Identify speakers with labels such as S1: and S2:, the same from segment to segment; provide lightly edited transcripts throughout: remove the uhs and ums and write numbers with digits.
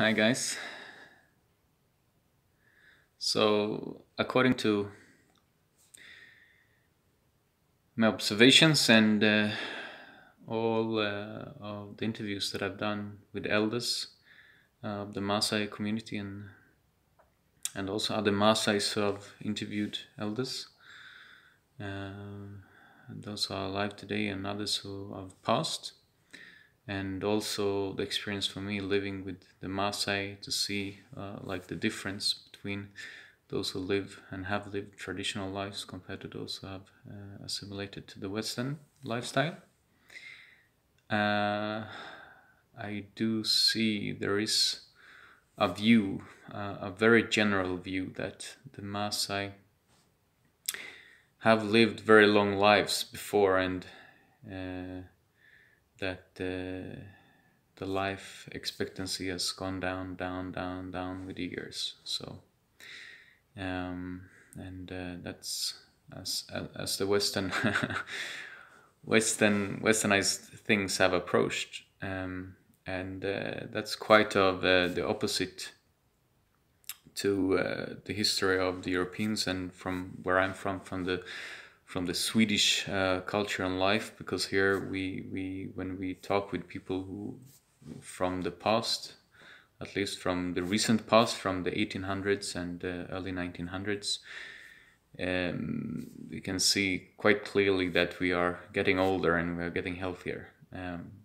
S1: Hi guys. So, according to my observations and all of the interviews that I've done with elders of the Maasai community and also other Maasais who have interviewed elders, and those who are alive today and others who have passed, and also the experience for me living with the Maasai to see like the difference between those who live and have lived traditional lives compared to those who have assimilated to the Western lifestyle. I do see there is a view, a very general view, that the Maasai have lived very long lives before, and that the life expectancy has gone down, down, down, down with the years. So, and that's as the westernized things have approached, and that's quite of the opposite to the history of the Europeans, and from where I'm from the Swedish culture and life, because here we when we talk with people who from the past, at least from the recent past, from the 1800s and early 1900s, we can see quite clearly that we are getting older and we are getting healthier.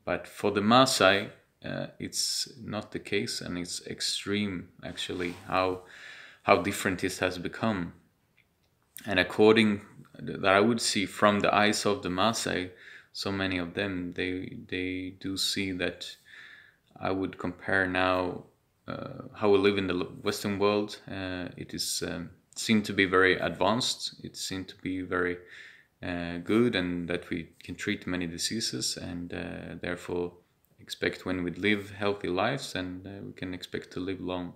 S1: But for the Maasai, it's not the case, and it's extreme actually how different this has become. And according that I would see from the eyes of the Maasai, so many of them, they do see that I would compare now how we live in the Western world. It is seen to be very advanced. It seemed to be very good, and that we can treat many diseases, and therefore expect when we live healthy lives, and we can expect to live long.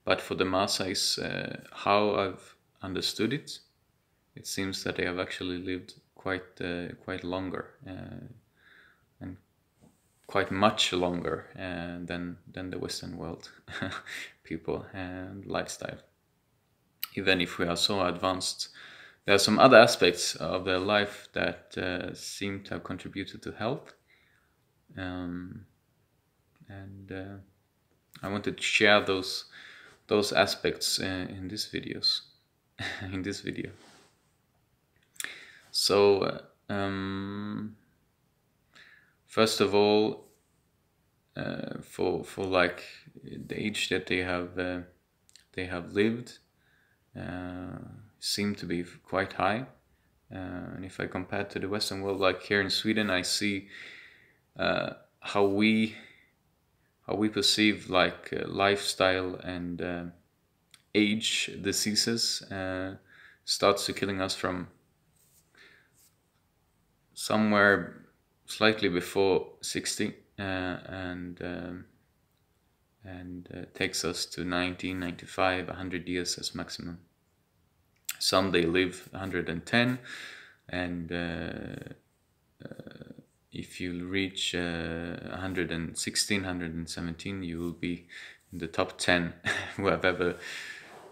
S1: But for the Maasais, how I've understood it, it seems that they have actually lived quite longer, and quite much longer than the Western world people and lifestyle. Even if we are so advanced, there are some other aspects of their life that seem to have contributed to health, and I wanted to share those aspects in this videos in this video. So first of all, for like the age that they have lived, seem to be quite high, and if I compare to the Western world, like here in Sweden, I see how we perceive like lifestyle and age diseases starts to killing us from somewhere slightly before 60, and takes us to 1995, 100 years as maximum. Some they live 110, and if you reach 116, 117, you will be in the top 10 who have ever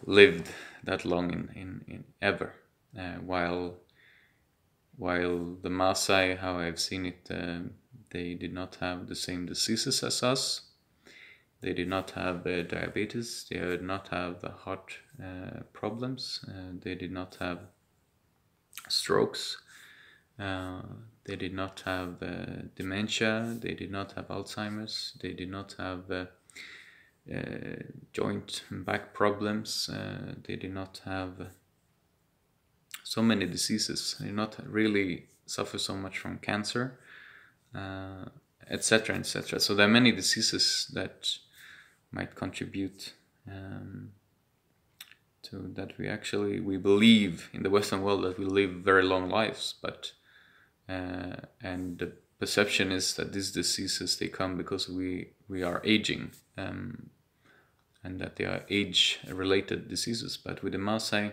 S1: lived that long in ever. While the Maasai, how I've seen it, they did not have the same diseases as us. They did not have diabetes. They did not have heart problems. They did not have strokes. They did not have dementia. They did not have Alzheimer's. They did not have joint and back problems. They did not have so many diseases. They did not really suffer so much from cancer, etc., etc. So there are many diseases that might contribute to that. We believe in the Western world that we live very long lives, but and the perception is that these diseases, they come because we are aging, and that they are age-related diseases. But with the Maasai,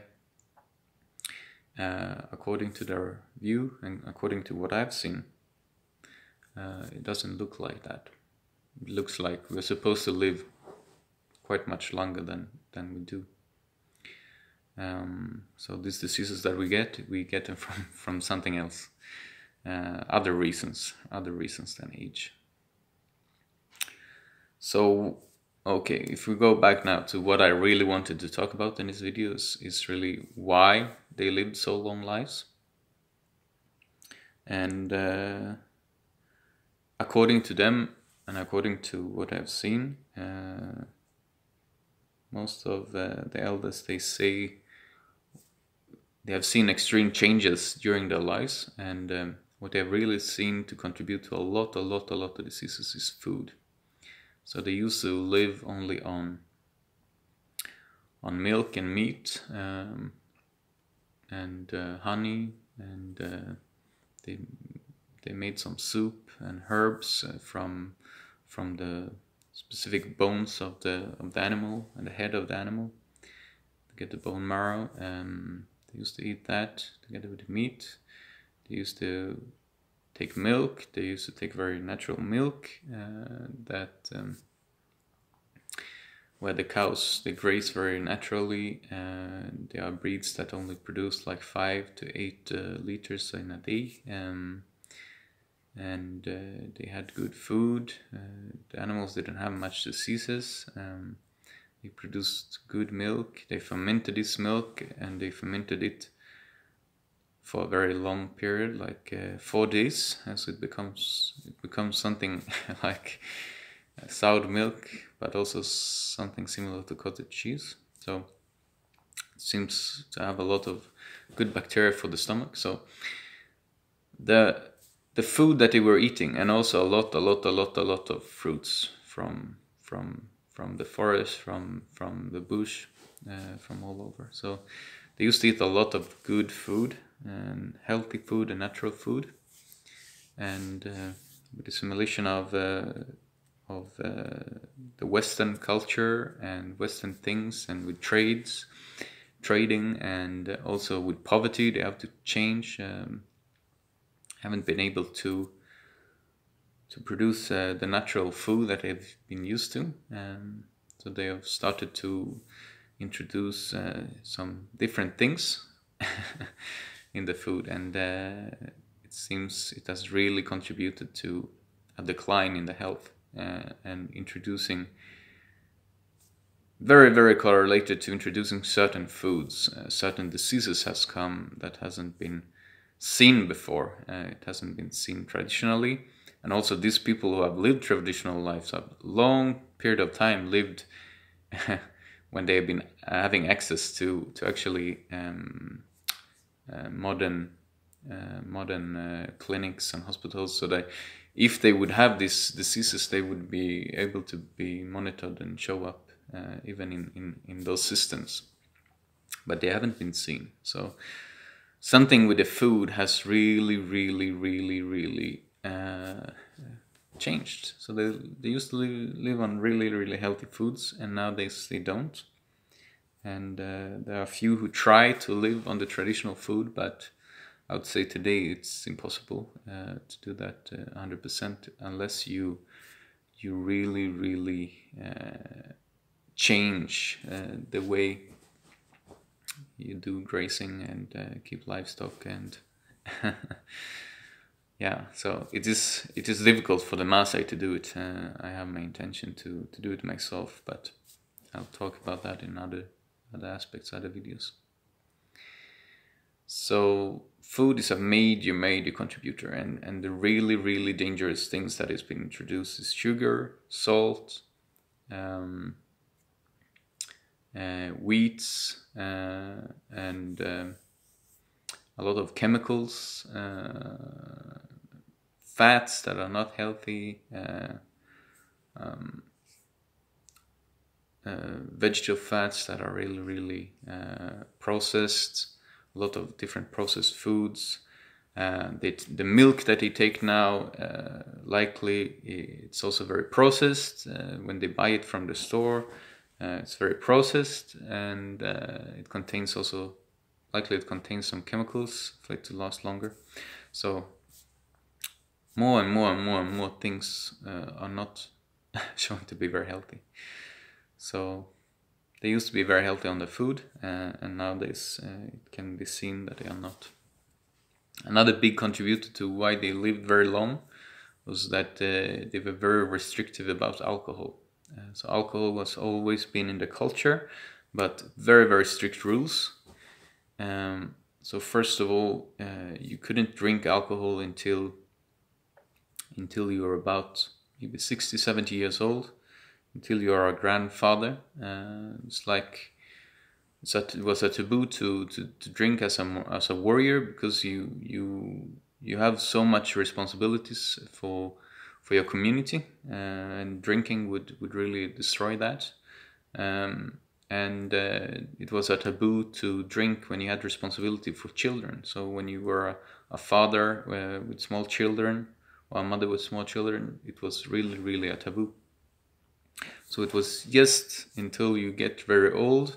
S1: according to their view and according to what I've seen, it doesn't look like that. it looks like we're supposed to live quite much longer than we do. So these diseases that we get them from something else, other reasons than age. So, okay, if we go back now to what I really wanted to talk about in this video is really why they lived so long lives. And according to them, and according to what I've seen, most of the elders, they say they have seen extreme changes during their lives, and what they've really seen to contribute to a lot of diseases is food. So they used to live only on milk and meat, and honey, and they made some soup and herbs from the specific bones of the animal and the head of the animal to get the bone marrow. They used to eat that together with the meat. They used to take milk. They used to take very natural milk where the cows, they graze very naturally. There are breeds that only produce like 5 to 8 liters in a day. And they had good food. The animals didn't have much diseases. They produced good milk. They fermented this milk, and they fermented it for a very long period, like 4 days, as it becomes something like soured milk, but also something similar to cottage cheese. So it seems to have a lot of good bacteria for the stomach. So the food that they were eating, and also a lot of fruits from the forest, from the bush, from all over. So they used to eat a lot of good food and healthy food and natural food, and with the simulation of the Western culture and Western things, and with trading, and also with poverty, they have to change. Haven't been able to produce the natural food that they've been used to. So they have started to introduce some different things in the food, and it seems it has really contributed to a decline in the health, and introducing very correlated to introducing certain foods. Certain diseases has come that hasn't been seen before. It hasn't been seen traditionally. And also these people who have lived traditional lives have long period of time lived when they've been having access to actually modern clinics and hospitals, so that if they would have these diseases, they would be able to be monitored and show up even in those systems. But they haven't been seen. So something with the food has really changed. So they used to live on really healthy foods, and nowadays they don't. And there are a few who try to live on the traditional food, but I would say today it's impossible to do that 100% unless you really change the way you do grazing and keep livestock, and yeah, so it is difficult for the Maasai to do it. I have my intention to do it myself, but I'll talk about that in other aspects, other videos. So food is a major contributor, and the really dangerous things that has been introduced is sugar, salt, wheats, and a lot of chemicals, fats that are not healthy, vegetable fats that are really processed, a lot of different processed foods. The milk that they take now, likely it's also very processed. When they buy it from the store, it's very processed, and it contains also, likely it contains some chemicals for it to last longer. So more and more things are not showing to be very healthy. So they used to be very healthy on the food, and nowadays it can be seen that they are not. Another big contributor to why they lived very long was that they were very restrictive about alcohol. So alcohol was always been in the culture, but very, very strict rules. So first of all, you couldn't drink alcohol until you were about maybe 60, 70 years old, until you are a grandfather. It's like it was a taboo to drink as a warrior, because you have so much responsibilities for your community, and drinking would really destroy that. And it was a taboo to drink when you had responsibility for children. So when you were a father with small children, or a mother with small children, it was really, really a taboo. So it was just until you get very old,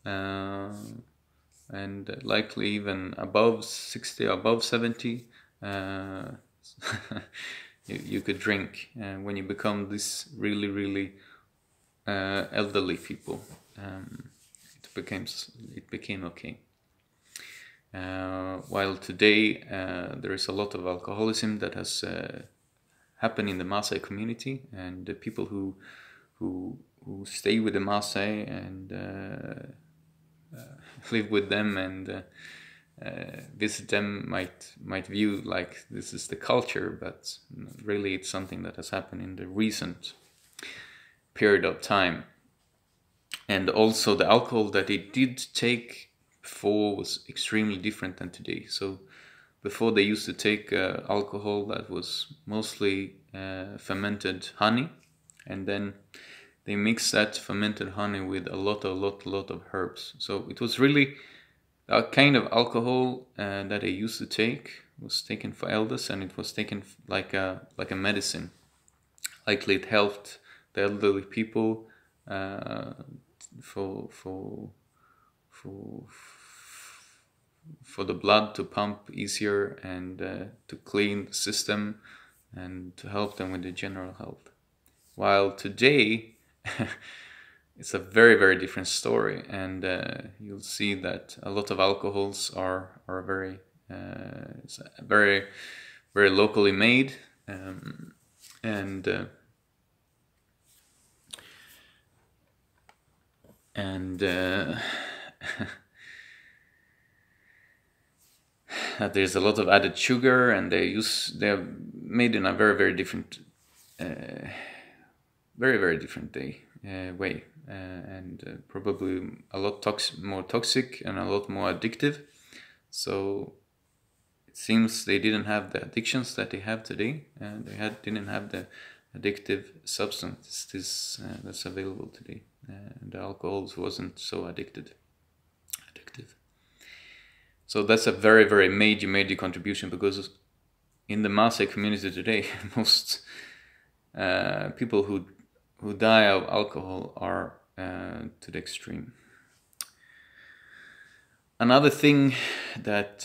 S1: and likely even above 60, above 70, you could drink. When you become this really, really elderly people, it became okay. While today there is a lot of alcoholism that has happened in the Maasai community, and the people who stay with the Maasai and live with them and visit them might view like this is the culture, but really it's something that has happened in the recent period of time. And also the alcohol that they did take before was extremely different than today. So before they used to take alcohol that was mostly fermented honey, and then they mixed that fermented honey with a lot of herbs. So it was really a kind of alcohol that they used to take, was taken for elders, and it was taken like a medicine. Likely it helped the elderly people for the blood to pump easier, and to clean the system, and to help them with the general health. While today it's a very, very different story, and you'll see that a lot of alcohols are very very, very locally made, and that there's a lot of added sugar, and they're made in a very, very different very, very different way, and probably a lot more toxic and a lot more addictive. So it seems they didn't have the addictions that they have today, and didn't have the addictive substances that's available today. The alcohols wasn't so addictive. So that's a very, very major contribution, because in the Maasai community today, most people who die of alcohol are to the extreme. Another thing that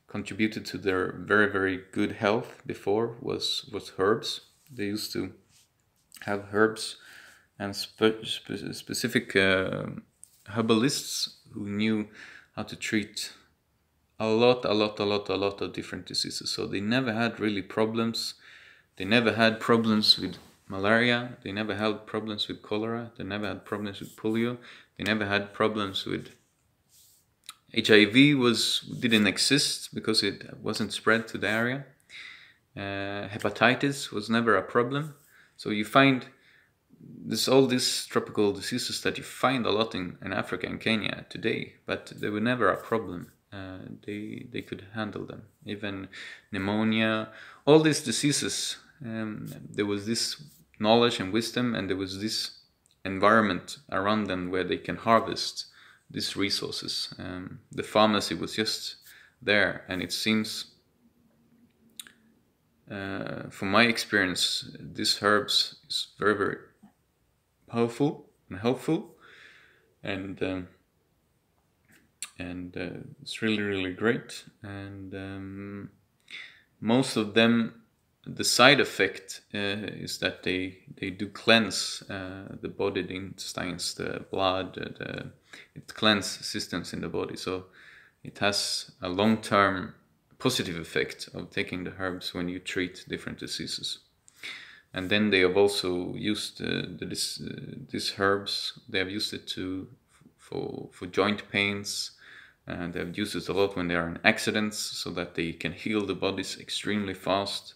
S1: contributed to their very, very good health before was herbs. They used to have herbs and specific herbalists who knew how to treat a lot of different diseases. So they never had really problems. They never had problems with malaria. They never had problems with cholera. They never had problems with polio. They never had problems with HIV. Didn't exist because it wasn't spread to the area. Hepatitis was never a problem. So you find all these tropical diseases that you find a lot in Africa and Kenya today, but they were never a problem. They could handle them. Even pneumonia, all these diseases, there was this knowledge and wisdom, and there was this environment around them where they can harvest these resources. The pharmacy was just there, and it seems, from my experience, these herbs is very, very powerful and helpful, and it's really, really great. And most of them the side effect is that they do cleanse the body, the intestines, the blood, it cleanses systems in the body. So it has a long-term positive effect of taking the herbs when you treat different diseases. And then they have also used these herbs. They have used it for joint pains, and they have used it a lot when they are in accidents, so that they can heal the bodies extremely fast.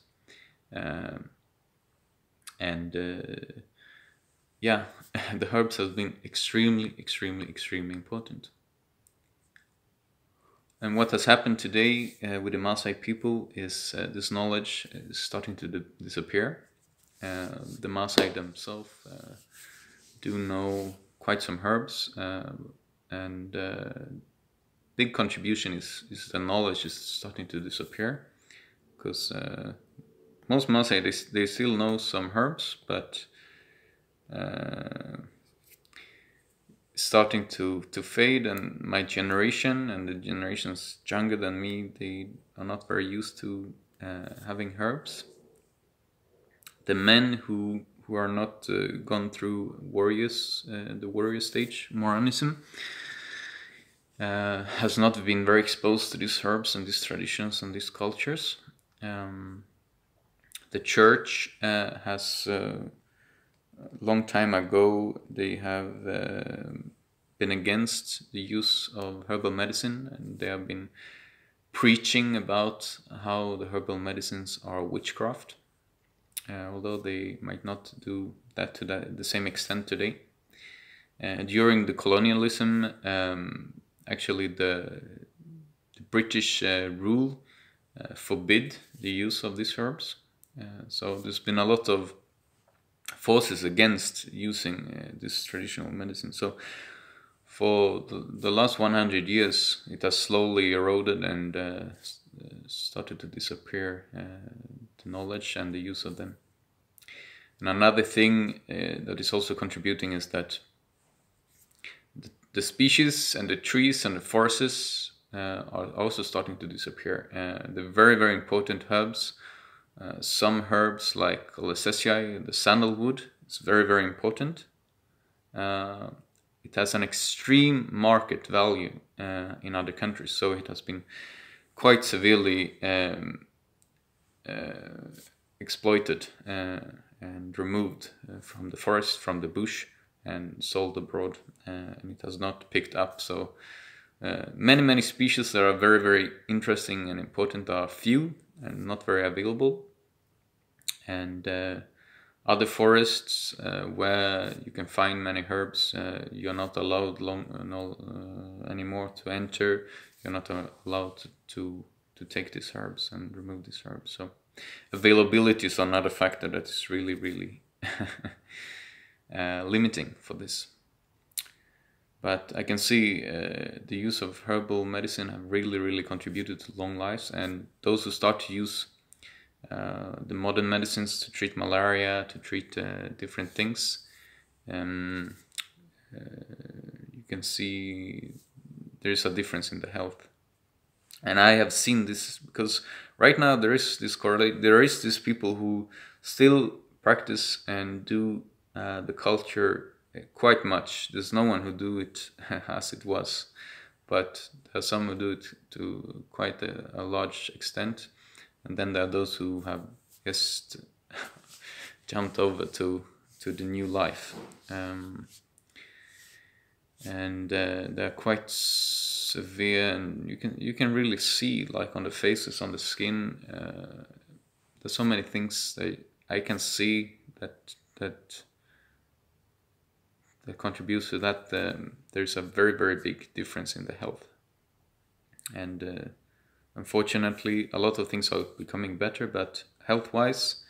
S1: Yeah, the herbs have been extremely important. And what has happened today with the Maasai people is this knowledge is starting to disappear. The Maasai themselves do know quite some herbs, and big contribution is the knowledge is starting to disappear, because most Maasai they still know some herbs, but starting to fade. And my generation and the generations younger than me, they are not very used to having herbs. The men who are not gone through the warrior stage, Moranism, has not been very exposed to these herbs and these traditions and these cultures. The church has long time ago, they have been against the use of herbal medicine, and they have been preaching about how the herbal medicines are witchcraft, although they might not do that to the same extent today. During the colonialism, actually the British rule forbid the use of these herbs. So there's been a lot of forces against using this traditional medicine. So for the last 100 years, it has slowly eroded and started to disappear, the knowledge and the use of them. And another thing that is also contributing is that the species and the trees and the forests are also starting to disappear. The very important herbs, some herbs like Colocesiae, the sandalwood, is very important. It has an extreme market value in other countries, so it has been quite severely exploited and removed from the forest, from the bush, and sold abroad, and it has not picked up. So many species that are very interesting and important are few and not very available. And other forests where you can find many herbs, you're not allowed anymore to enter. You're not allowed to take these herbs and remove these herbs. So availability is another factor that is really limiting for this. But I can see the use of herbal medicine have really contributed to long lives, and those who start to use the modern medicines to treat malaria, to treat different things, you can see there is a difference in the health. And I have seen this because right now there is this correlate. There is these people who still practice and do the culture quite much. There's no one who do it as it was, but there are some who do it to quite a large extent. And then there are those who have just jumped over to the new life, and they're quite severe, and you can really see, like on the faces, on the skin. There's so many things that I can see that contributes to that. There's a very big difference in the health, and unfortunately, a lot of things are becoming better, but health-wise,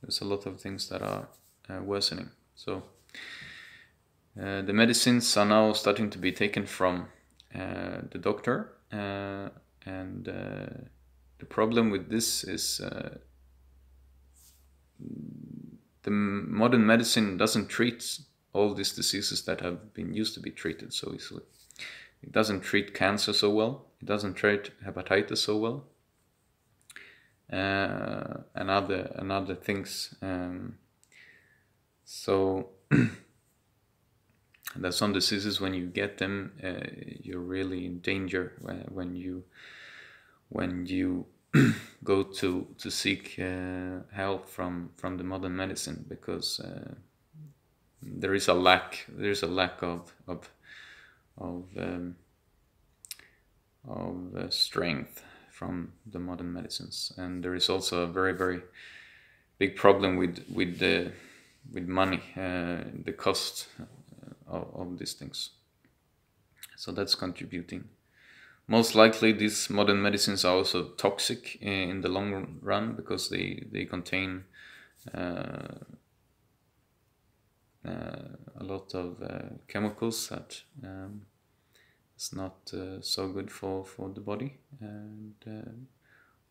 S1: there's a lot of things that are worsening. So the medicines are now starting to be taken from the doctor, and the problem with this is the modern medicine doesn't treat all these diseases that have been used to be treated so easily. It doesn't treat cancer so well. It doesn't treat hepatitis so well. and other things. So there's some diseases, when you get them, you're really in danger when you go to seek help from the modern medicine, because there is a lack of strength from the modern medicines, and there is also a very, very big problem with money, the cost of these things. So that's contributing. Most likely, these modern medicines are also toxic in the long run, because they contain a lot of chemicals that is not so good for the body, and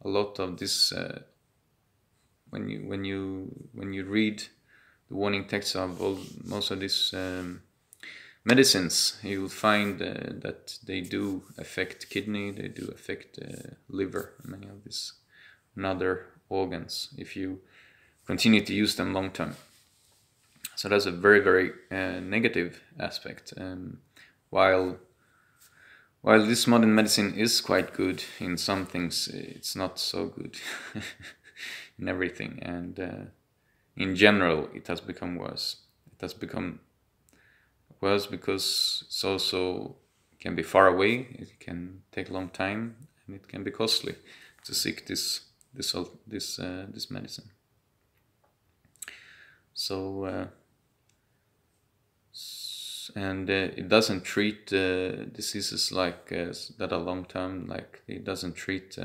S1: a lot of this, when you read the warning text of most of these medicines, you will find that they do affect kidney, they do affect liver, many of these and other organs, if you continue to use them long term. So that's a very, very negative aspect. While this modern medicine is quite good in some things, it's not so good in everything, and in general it has become worse. It has become worse because it's also can be far away, it can take a long time, and it can be costly to seek this medicine. So and it doesn't treat diseases like that are long term. Like, it doesn't treat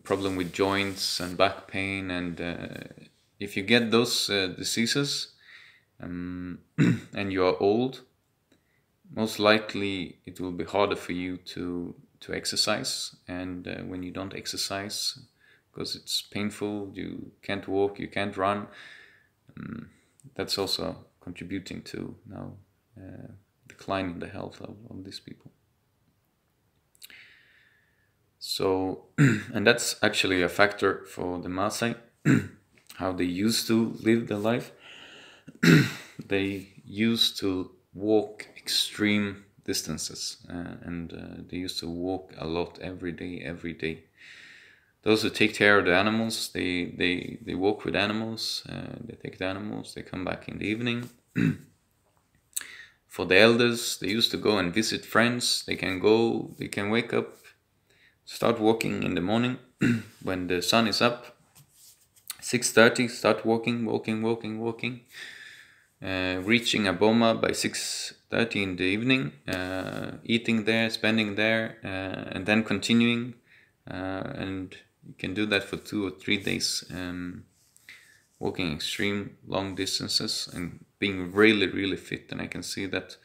S1: problem with joints and back pain, and if you get those diseases and you are old, most likely it will be harder for you to exercise, and when you don't exercise because it's painful, you can't walk, you can't run, that's also contributing to now declining the health of these people. So, and that's actually a factor for the Maasai, how they used to live their life. They used to walk extreme distances, and they used to walk a lot every day. Those who take care of the animals, they walk with animals, they take the animals, they come back in the evening. For the elders, they used to go and visit friends. They can wake up, start walking in the morning when the sun is up, 6:30, start walking, reaching a boma by 6:30 in the evening, eating there, spending there, and then continuing, and you can do that for 2 or 3 days, walking extreme long distances and being really, really fit. And I can see that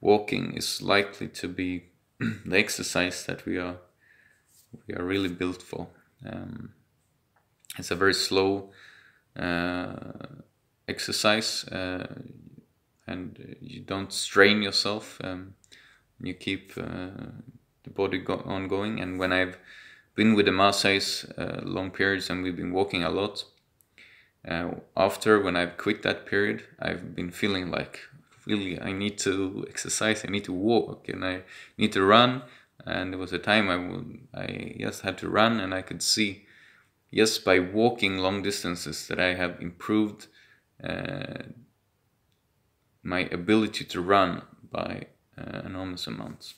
S1: walking is likely to be the exercise that we are really built for. It's a very slow exercise, and you don't strain yourself. You keep the body on going. And when I've been with the Maasais long periods and we've been walking a lot, when I've quit that period, I've been feeling like, really, I need to exercise, I need to walk, and I need to run. And there was a time I just had to run, and I could see, yes, by walking long distances, that I have improved my ability to run by enormous amounts.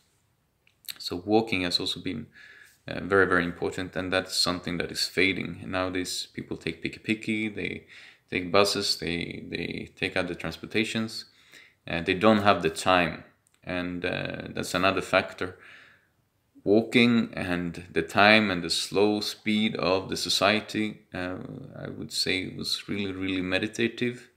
S1: So walking has also been very, very important, and that's something that is fading. Nowadays, people take piki, they take buses, they take other transportations, and they don't have the time. And that's another factor. Walking and the time and the slow speed of the society, I would say, was really, really meditative.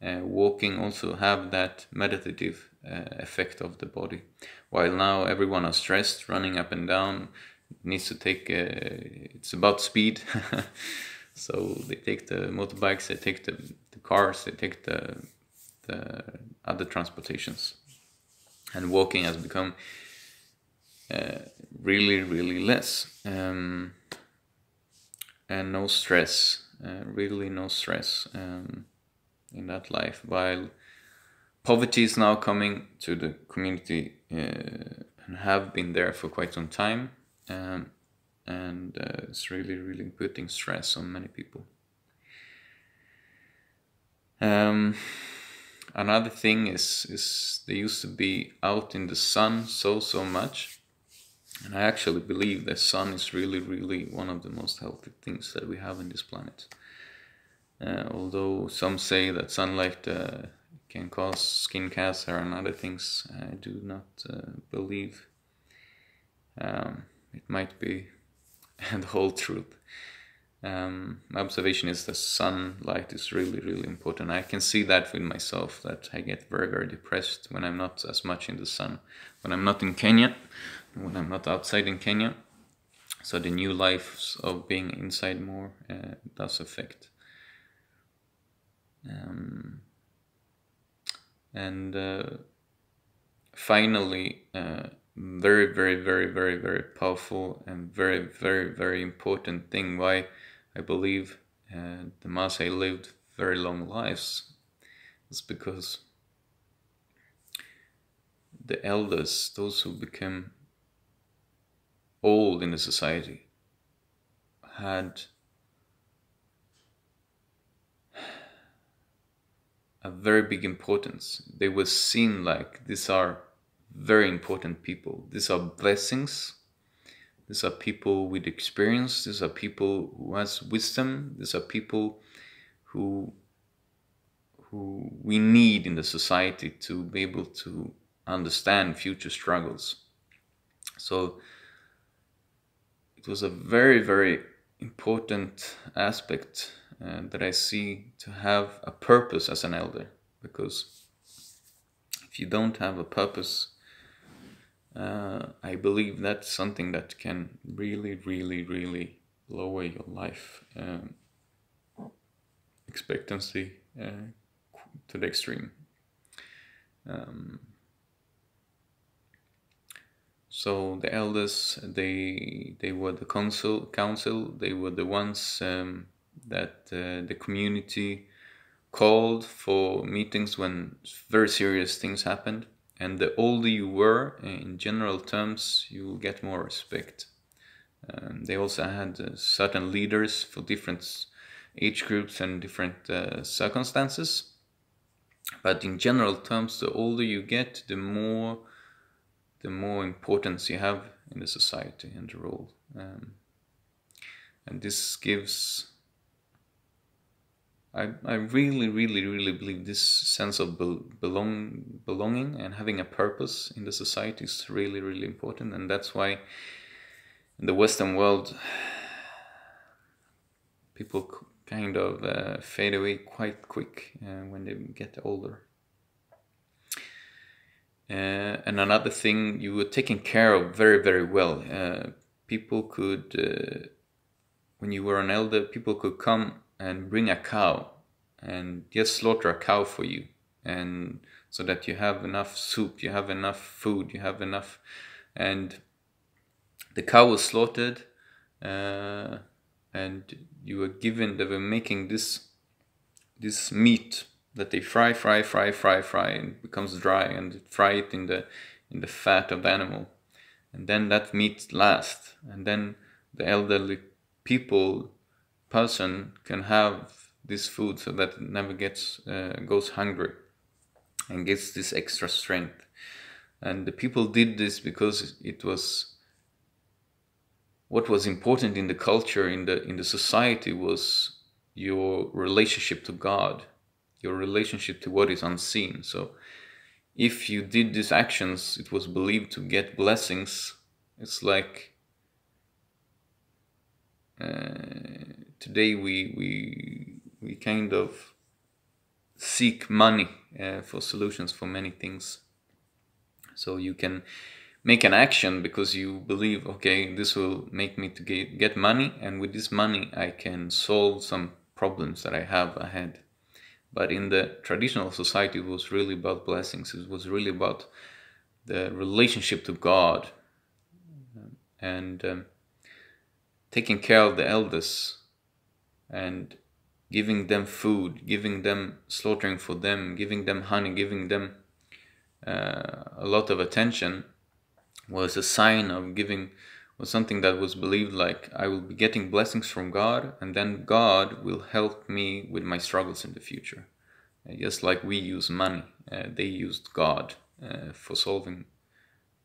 S1: Walking also have that meditative effect of the body. While now everyone is stressed, running up and down, needs to take, it's about speed. So they take the motorbikes, they take the cars, they take the other transportations. And walking has become really, really less. and no stress, really no stress in that life. While poverty is now coming to the community and have been there for quite some time, and it's really, really putting stress on many people. Another thing is they used to be out in the sun so much, and I actually believe the sun is really, really one of the most healthy things that we have in this planet. Although some say that sunlight can cause skin cancer and other things, I do not believe it might be the whole truth. My observation is that sunlight is really, really important. I can see that with myself, that I get very, very depressed when I'm not as much in the sun, when I'm not in Kenya, when I'm not outside in Kenya. So the new life of being inside more does affect. And finally, very, very, very, very, very powerful and very, very, very important thing why I believe the Maasai lived very long lives is because the elders, those who became old in the society, had a very big importance. They were seen like these are very important people. These are blessings. These are people with experience. These are people who has wisdom. These are people who we need in the society to be able to understand future struggles. So it was a very, very important aspect that I see to have a purpose as an elder, because if you don't have a purpose, I believe that's something that can really, really, really lower your life expectancy to the extreme. So the elders, they were the council. They were the ones that the community called for meetings when very serious things happened. And the older you were, in general terms, you will get more respect. They also had certain leaders for different age groups and different circumstances. But in general terms, the older you get, the more importance you have in the society and the role. And this gives, I really, really, really believe this sense of belonging and having a purpose in the society is really, really important. And that's why in the Western world, people kind of fade away quite quick when they get older. And another thing, you were taken care of very, very well. People could, when you were an elder, people could come and bring a cow and just slaughter a cow for you, and so that you have enough soup, you have enough food, you have enough. And the cow was slaughtered, and you were given, they were making this meat that they fry, and it becomes dry, and fry it in the fat of the animal, and then that meat lasts, and then the elderly person can have this food so that it never goes hungry and gets this extra strength. And the people did this because it was what was important in the culture, in the society, was your relationship to God, your relationship to what is unseen. So if you did these actions, it was believed to get blessings. It's like today we kind of seek money for solutions for many things. So you can make an action because you believe, okay, this will make me to get money, and with this money I can solve some problems that I have ahead. But in the traditional society, it was really about blessings. It was really about the relationship to God, and taking care of the elders and giving them food, giving them, slaughtering for them, giving them honey, giving them a lot of attention, was a sign of giving, was something that was believed like I will be getting blessings from God, and then God will help me with my struggles in the future. Just like we use money, they used God for solving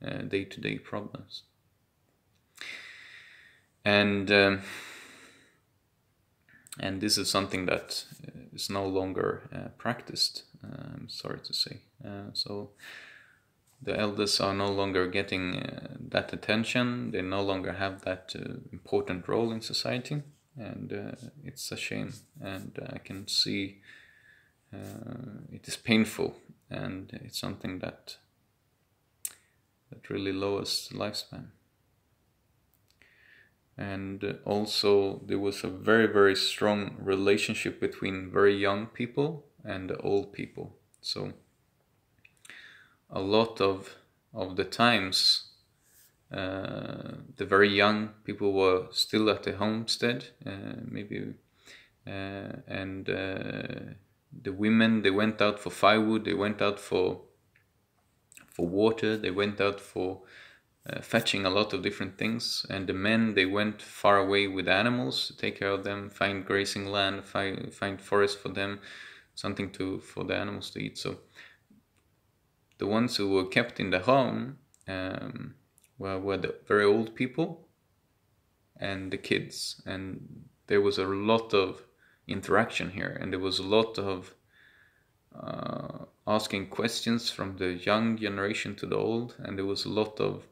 S1: day-to-day problems. And this is something that is no longer practiced, I'm sorry to say. So the elders are no longer getting that attention. They no longer have that important role in society, and it's a shame. And I can see it is painful, and it's something that really lowers lifespan. And also there was a very, very strong relationship between very young people and old people. So a lot of the times the very young people were still at the homestead, maybe, and the women, they went out for firewood, they went out for water, they went out for fetching a lot of different things, and the men, they went far away with animals to take care of them, find grazing land, find forest for them, something for the animals to eat. So the ones who were kept in the home were the very old people and the kids, and there was a lot of interaction here, and there was a lot of asking questions from the young generation to the old, and there was a lot of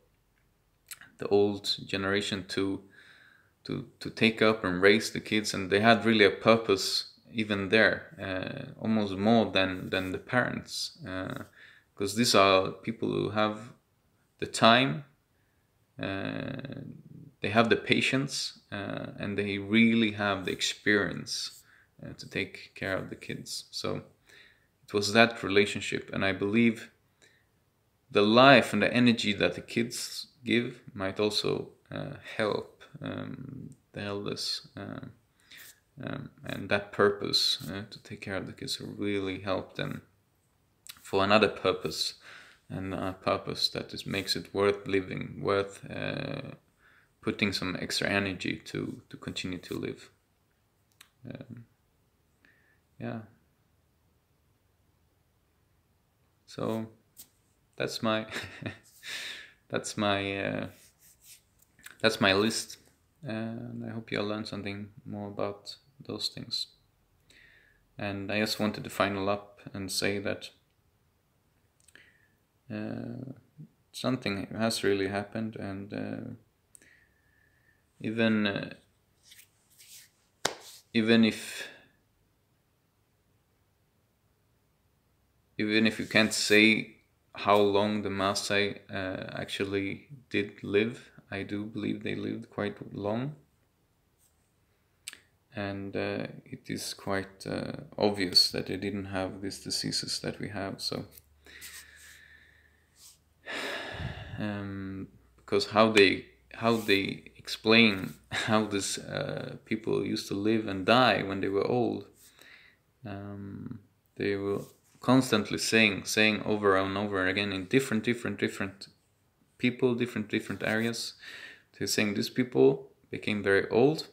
S1: the old generation to take up and raise the kids, and they had really a purpose even there, almost more than the parents, because these are people who have the time, they have the patience, and they really have the experience to take care of the kids. So it was that relationship, and I believe the life and the energy that the kids give might also help the elders, and that purpose to take care of the kids will really help them for another purpose, and a purpose that makes it worth living, worth putting some extra energy to continue to live. Yeah. So that's my that's my list, and I hope you all learned something more about those things. And I just wanted to final up and say that something has really happened, and even if you can't say how long the Maasai actually did live, I do believe they lived quite long, and it is quite obvious that they didn't have these diseases that we have. So because how they explain how these people used to live and die when they were old, they were constantly saying over and over again in different people, different areas. They're saying these people became very old.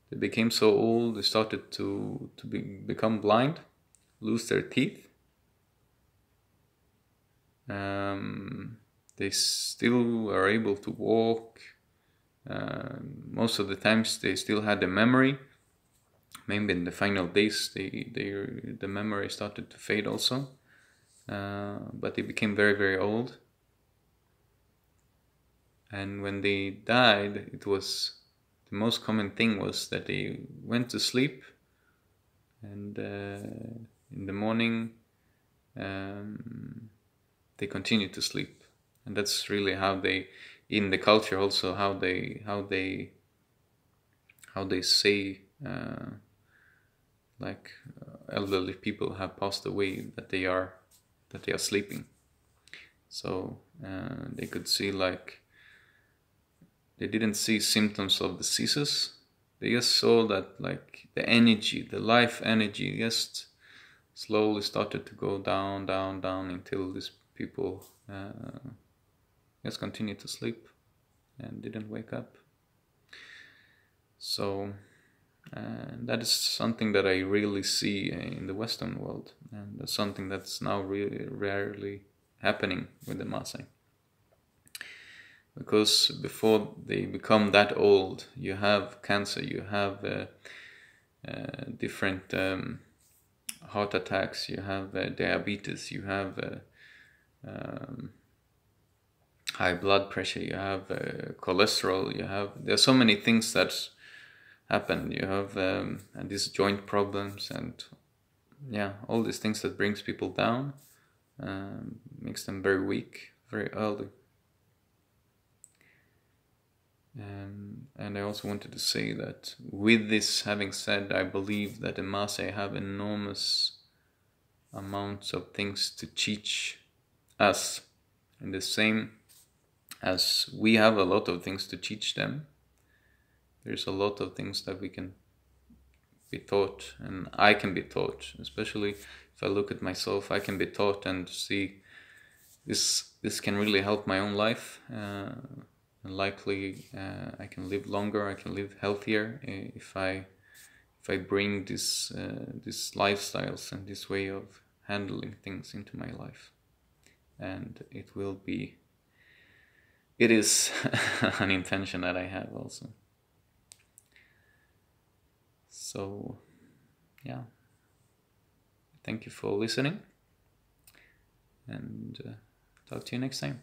S1: They became so old they started to become blind, lose their teeth. They still are able to walk. Most of the times they still had the memory. Maybe in the final days the memory started to fade also, but they became very, very old. And when they died, it was the most common thing was that they went to sleep, and in the morning they continued to sleep. And that's really how they, in the culture also, how they say like elderly people have passed away, that they are sleeping. So they could see, like, they didn't see symptoms of diseases. they just saw that like the energy, the life energy, just slowly started to go down, down, down until these people just continued to sleep and didn't wake up. So that is something that I really see in the Western world, and that's something that's now really rarely happening with the Maasai. Because before they become that old, you have cancer, you have different heart attacks, you have diabetes, you have high blood pressure, you have cholesterol, there are so many things that happen. You have these joint problems, and yeah, all these things that brings people down, makes them very weak very early. And I also wanted to say that with this having said, I believe that the Maasai have enormous amounts of things to teach us, and the same as we have a lot of things to teach them. There's a lot of things that we can be taught, and I can be taught, especially if I look at myself. I can be taught and see this can really help my own life, and likely I can live longer, I can live healthier if I bring these lifestyles and this way of handling things into my life. And it is an intention that I have also. So yeah, thank you for listening, and talk to you next time.